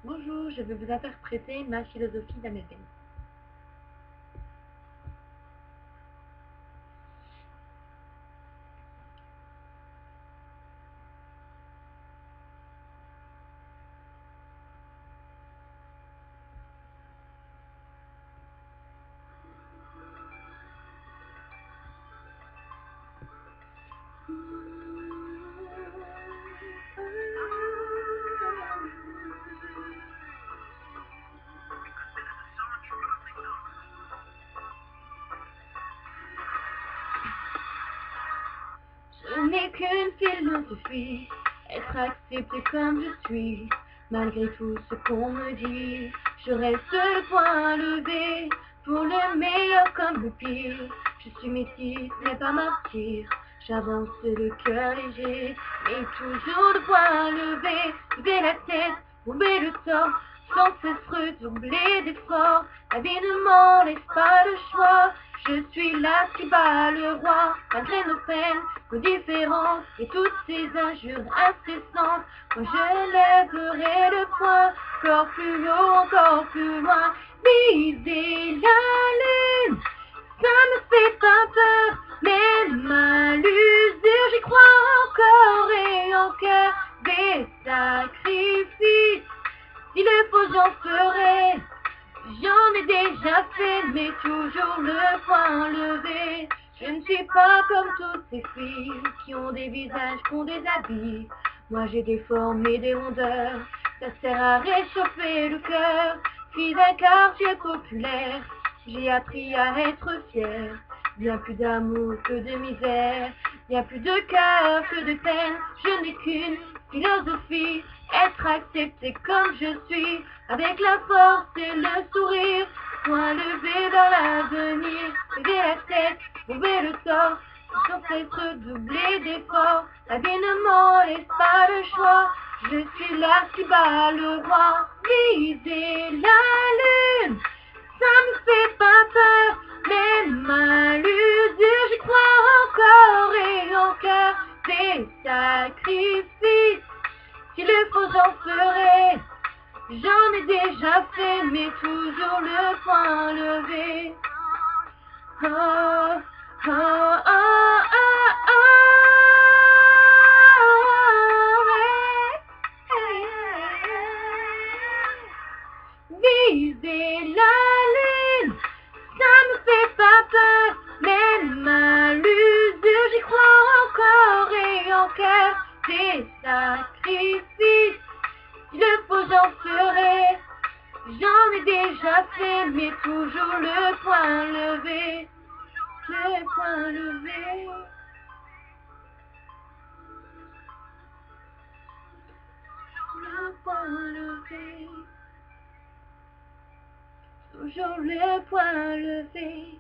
Bonjour, je vais vous interpréter ma philosophie d'américaine. Je n'ai qu'une philosophie, être accepté comme je suis, malgré tout ce qu'on me dit. Je reste le poing levé, pour le meilleur comme le pire. Je suis métisse, mais pas martyr, j'avance le cœur léger, mais toujours le poing levé, lever la tête, bomber le torse, sans cesse redoubler d'efforts. La vie ne m'en laisse pas le choix. Je suis là qui bat le roi, malgré nos peines, nos différences et toutes ces injures incessantes. Quand je lèverai le poing, encore plus haut, encore plus loin, viser la lune, ça me fait pas peur, même à l'usure, j'y crois encore et en cœur des sacrifices. Si le faut, j'en ferai. J'en ai déjà fait, mais toujours le poing levé. Je ne suis pas comme toutes ces filles qui ont des visages, qui ont des habits. Moi j'ai des formes et des rondeurs, ça sert à réchauffer le cœur. Fille d'un quartier populaire, j'ai appris à être fière. Bien plus d'amour que de misère, bien plus de cœur que de peine. Je n'ai qu'une philosophie, être accepté comme je suis, avec la force et le sourire, point levé vers l'avenir, lever la tête, lever le torse, sans cesse redoubler d'efforts. La vie ne m'en laisse pas le choix, je suis là qui bat le roi, viser la lune, ça me fait pas peur, même à l'usure, j'y crois encore et en cœur des sacrifices. Si le faut, j'en ferai. J'en ai déjà fait, mais toujours le poing levé. Oh, oh, oh, oh, oh. Viser la lune, ça me fait pas peur, même à l'usure, j'y crois encore et en cœur des sacrifices. Si le faut, j'en ferai. J'en ai déjà fait, mais toujours le poing levé. Le poing levé. Le poing levé. Toujours le poing levé.